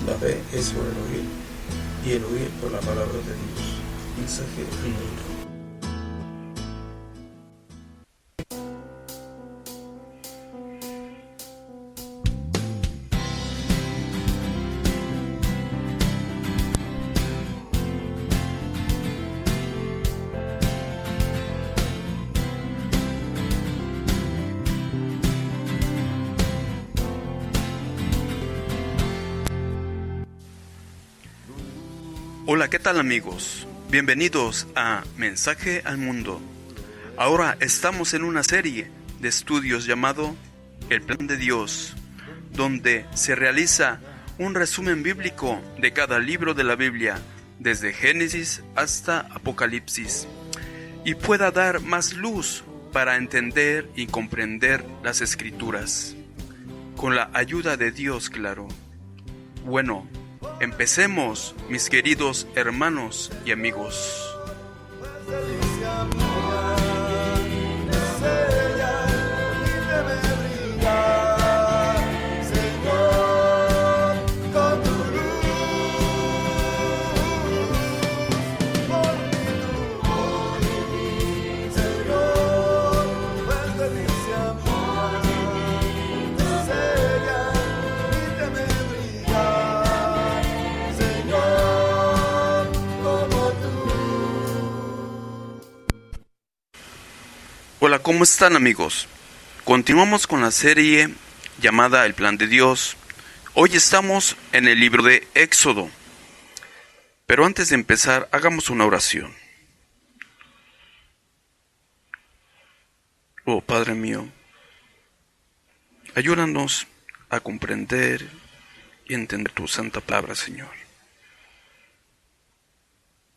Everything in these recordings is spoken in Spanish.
La fe es por el oír, y el oír por la palabra de Dios. Mensaje del mundo. Hola, ¿qué tal amigos? Bienvenidos a Mensaje al Mundo. Ahora estamos en una serie de estudios llamado El Plan de Dios, donde se realiza un resumen bíblico de cada libro de la Biblia, desde Génesis hasta Apocalipsis, y pueda dar más luz para entender y comprender las Escrituras, con la ayuda de Dios, claro. Bueno, empecemos, mis queridos hermanos y amigos. Hola, ¿cómo están amigos? Continuamos con la serie llamada El Plan de Dios. Hoy estamos en el libro de Éxodo. Pero antes de empezar, hagamos una oración. Oh Padre mío, ayúdanos a comprender y entender tu santa palabra, Señor.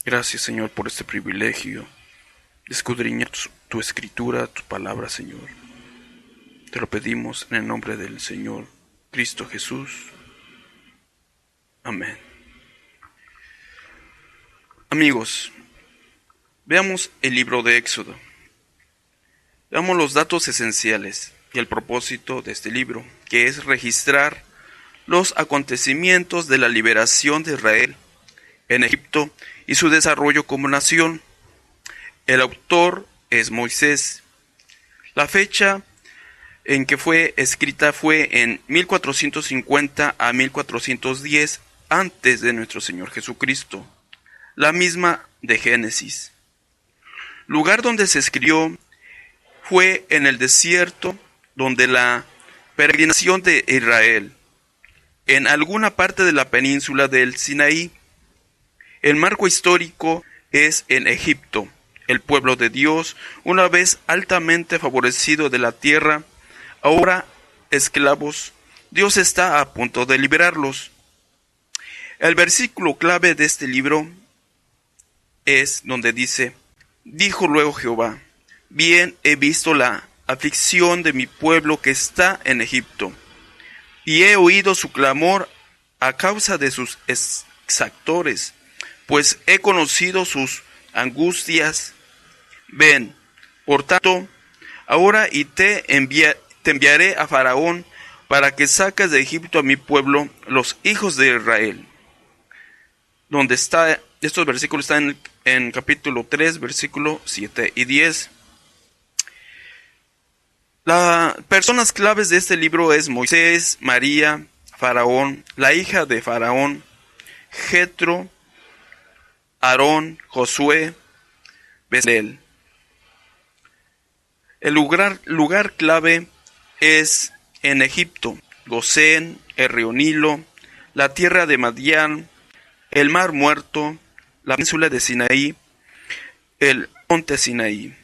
Gracias, Señor, por este privilegio de escudriñar tu escritura, tu palabra, Señor. Te lo pedimos en el nombre del Señor Cristo Jesús. Amén. Amigos, veamos el libro de Éxodo. Veamos los datos esenciales y el propósito de este libro, que es registrar los acontecimientos de la liberación de Israel en Egipto y su desarrollo como nación. El autor es Moisés. La fecha en que fue escrita fue en 1450 a 1410 antes de nuestro Señor Jesucristo, la misma de Génesis. Lugar donde se escribió fue en el desierto, donde la peregrinación de Israel, en alguna parte de la península del Sinaí. El marco histórico es en Egipto. El pueblo de Dios, una vez altamente favorecido de la tierra, ahora esclavos, Dios está a punto de liberarlos. El versículo clave de este libro es donde dice: dijo luego Jehová, bien he visto la aflicción de mi pueblo que está en Egipto, y he oído su clamor a causa de sus exactores, pues he conocido sus angustias. Ven, por tanto, ahora y te enviaré a Faraón para que saques de Egipto a mi pueblo, los hijos de Israel. Donde está, estos versículos están en capítulo 3, versículos 7 y 10. Las personas claves de este libro es Moisés, María, Faraón, la hija de Faraón, Jetro, Aarón, Josué, Bezalel. El lugar clave es en Egipto: Gosén, el río Nilo, la tierra de Madián, el mar muerto, la península de Sinaí, el monte Sinaí.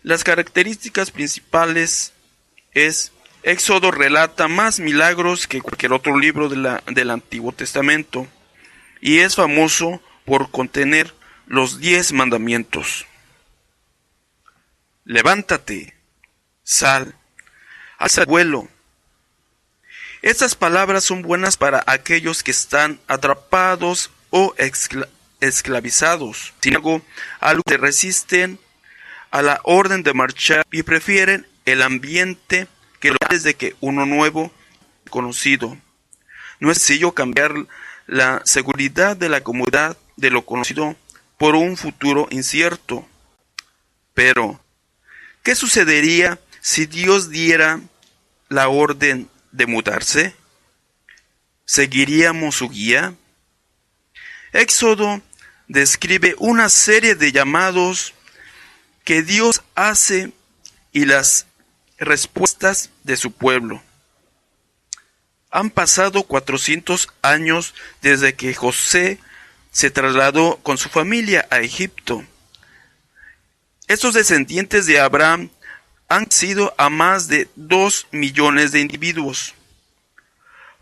Las características principales es: Éxodo relata más milagros que cualquier otro libro del Antiguo Testamento, y es famoso por contener los 10 mandamientos. Levántate, sal, alza vuelo. Estas palabras son buenas para aquellos que están atrapados o esclavizados. Sin embargo, algunos se resisten a la orden de marchar y prefieren el ambiente que lo desde que uno nuevo conocido. No es sencillo cambiar la seguridad de la comodidad de lo conocido por un futuro incierto. Pero, ¿qué sucedería si Dios diera la orden de mudarse? ¿Seguiríamos su guía? Éxodo describe una serie de llamados que Dios hace y las respuestas de su pueblo. Han pasado 400 años desde que José se trasladó con su familia a Egipto. Estos descendientes de Abraham han sido a más de 2 millones de individuos.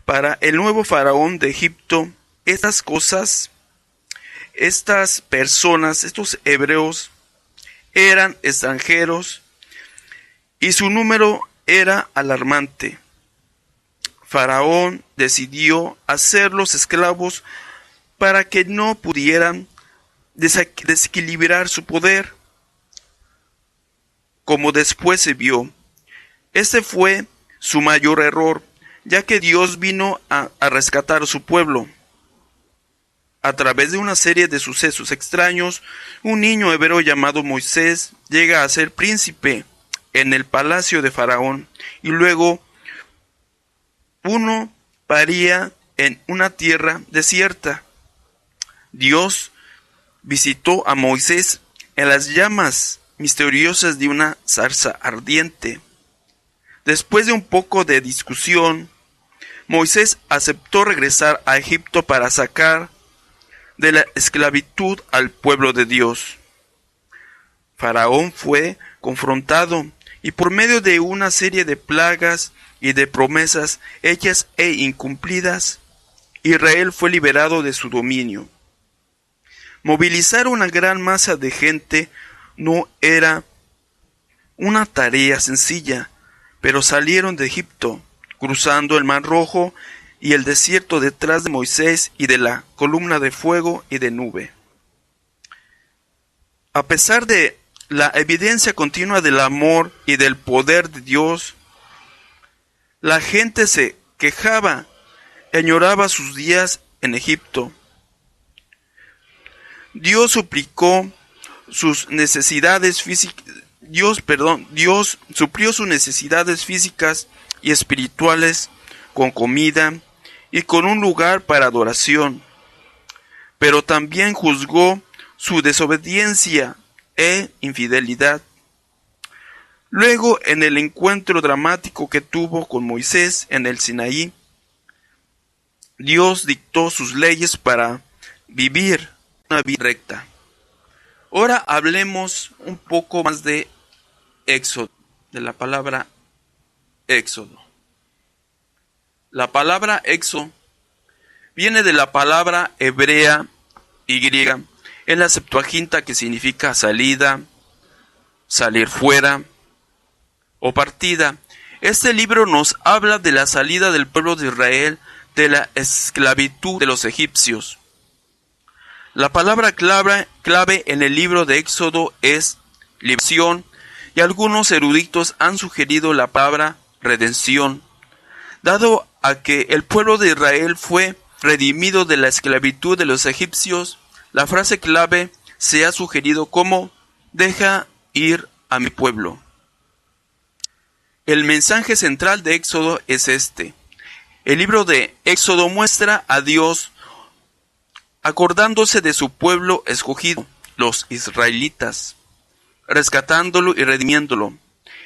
Para el nuevo faraón de Egipto, estas personas, estos hebreos, eran extranjeros y su número era alarmante. Faraón decidió hacerlos esclavos para que no pudieran desequilibrar su poder. Como después se vio, este fue su mayor error, ya que Dios vino a rescatar a su pueblo. A través de una serie de sucesos extraños, un niño hebreo llamado Moisés llega a ser príncipe en el palacio de Faraón, y luego uno paría en una tierra desierta. Dios visitó a Moisés en las llamas misteriosas de una zarza ardiente. Después de un poco de discusión, Moisés aceptó regresar a Egipto para sacar de la esclavitud al pueblo de Dios. Faraón fue confrontado y por medio de una serie de plagas y de promesas hechas e incumplidas, Israel fue liberado de su dominio. Movilizar una gran masa de gente no era una tarea sencilla, pero salieron de Egipto, cruzando el Mar Rojo y el desierto detrás de Moisés y de la columna de fuego y de nube. A pesar de la evidencia continua del amor y del poder de Dios, la gente se quejaba y añoraba sus días en Egipto. Dios suplió sus necesidades físicas. Dios suplió sus necesidades físicas y espirituales con comida y con un lugar para adoración, pero también juzgó su desobediencia e infidelidad. Luego, en el encuentro dramático que tuvo con Moisés en el Sinaí, Dios dictó sus leyes para vivir una vida recta. Ahora hablemos un poco más de Éxodo, de la palabra Éxodo. La palabra Éxodo viene de la palabra hebrea y griega en la Septuaginta, que significa salida, salir fuera o partida. Este libro nos habla de la salida del pueblo de Israel de la esclavitud de los egipcios. La palabra clave en el libro de Éxodo es liberación, y algunos eruditos han sugerido la palabra redención. Dado a que el pueblo de Israel fue redimido de la esclavitud de los egipcios, la frase clave se ha sugerido como deja ir a mi pueblo. El mensaje central de Éxodo es este. El libro de Éxodo muestra a Dios acordándose de su pueblo escogido, los israelitas, rescatándolo y redimiéndolo.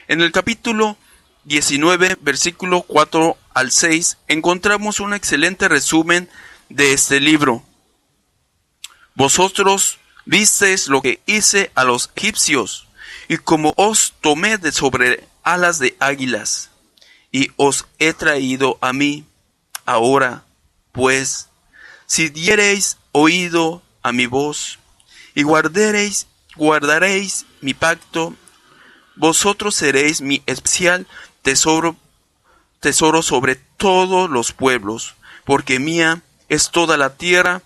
En el capítulo 19, versículo 4 al 6, encontramos un excelente resumen de este libro. Vosotros visteis lo que hice a los egipcios, y como os tomé de sobre alas de águilas, y os he traído a mí. Ahora, pues, si diereis oído a mi voz, y guardaréis mi pacto, vosotros seréis mi especial tesoro sobre todos los pueblos, porque mía es toda la tierra,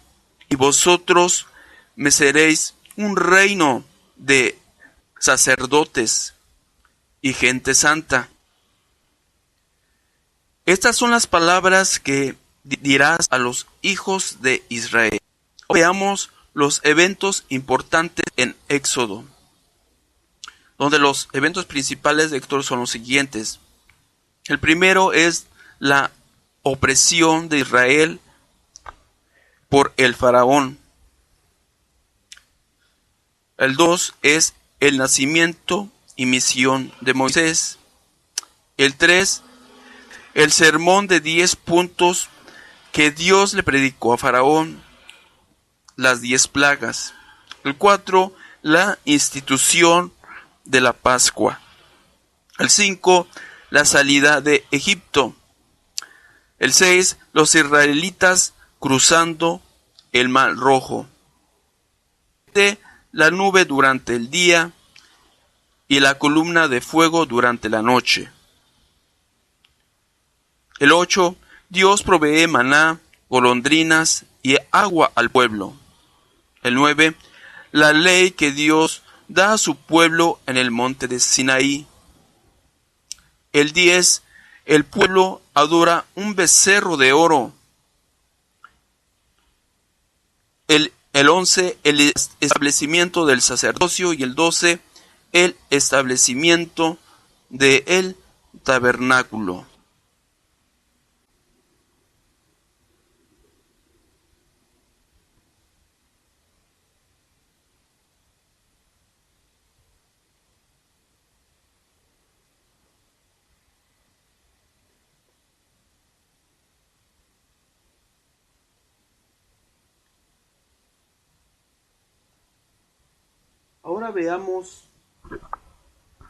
y vosotros me seréis un reino de sacerdotes y gente santa. Estas son las palabras que dirás a los hijos de Israel. Veamos los eventos importantes en Éxodo, donde los eventos principales de Éxodo son los siguientes. El primero es la opresión de Israel por el faraón. El 2 es el nacimiento y misión de Moisés. El 3, el sermón de 10 puntos que Dios le predicó a Faraón, las 10 plagas. El 4, la institución de la Pascua. El 5, la salida de Egipto. El 6, los israelitas cruzando el Mar Rojo. La nube durante el día y la columna de fuego durante la noche. El 8, Dios provee maná, golondrinas y agua al pueblo. El 9, la ley que Dios da a su pueblo en el monte de Sinaí. El 10, el pueblo adora un becerro de oro. El 11, el establecimiento del sacerdocio, y el 12, el establecimiento del tabernáculo.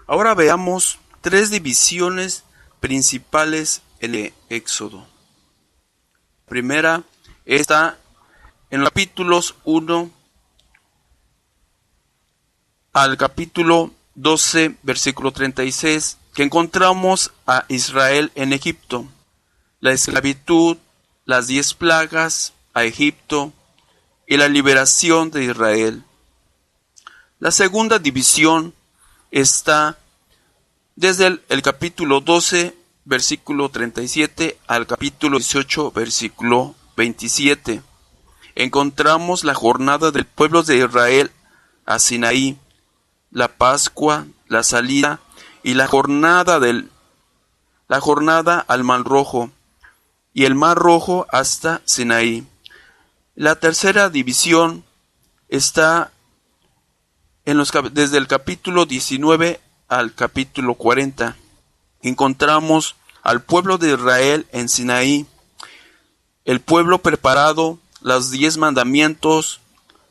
Ahora veamos 3 divisiones principales en el Éxodo. La primera está en los capítulos 1 al capítulo 12, versículo 36, que encontramos a Israel en Egipto, la esclavitud, las 10 plagas a Egipto y la liberación de Israel. La segunda división está desde el capítulo 12, versículo 37, al capítulo 18, versículo 27. Encontramos la jornada del pueblo de Israel a Sinaí, la Pascua, la salida y la jornada al Mar Rojo y el Mar Rojo hasta Sinaí. La tercera división está desde el capítulo 19 al capítulo 40. Encontramos al pueblo de Israel en Sinaí, el pueblo preparado, los 10 mandamientos,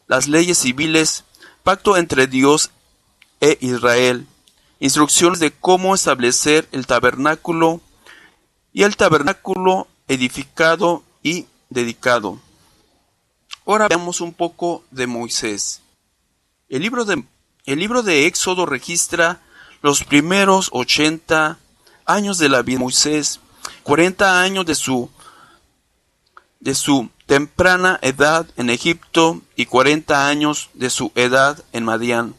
las leyes civiles, pacto entre Dios e Israel, instrucciones de cómo establecer el tabernáculo y el tabernáculo edificado y dedicado. Ahora veamos un poco de Moisés. El libro de Éxodo registra los primeros 80 años de la vida de Moisés, 40 años de su temprana edad en Egipto y 40 años de su edad en Madián,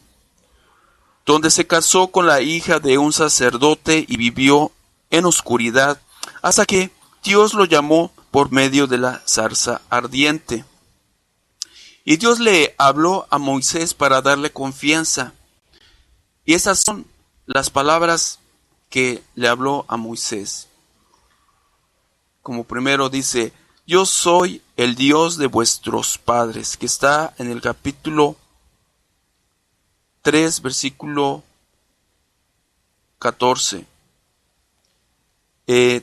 donde se casó con la hija de un sacerdote y vivió en oscuridad hasta que Dios lo llamó por medio de la zarza ardiente. Y Dios le habló a Moisés para darle confianza. Y esas son las palabras que le habló a Moisés. Como primero dice, yo soy el Dios de vuestros padres, que está en el capítulo 3, versículo 14.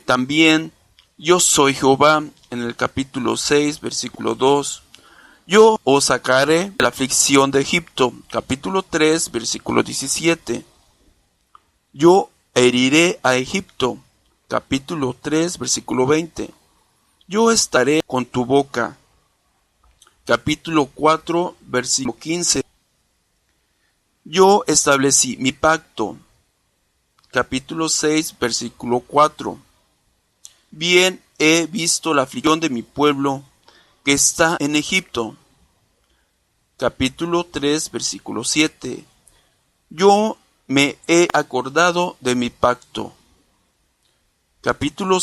También, yo soy Jehová, en el capítulo 6, versículo 2. Yo os sacaré de la aflicción de Egipto, capítulo 3, versículo 17. Yo heriré a Egipto, capítulo 3, versículo 20. Yo estaré con tu boca, capítulo 4, versículo 15. Yo establecí mi pacto, capítulo 6, versículo 4. Bien he visto la aflicción de mi pueblo que está en Egipto. Capítulo 3, versículo 7. Yo me he acordado de mi pacto. Capítulo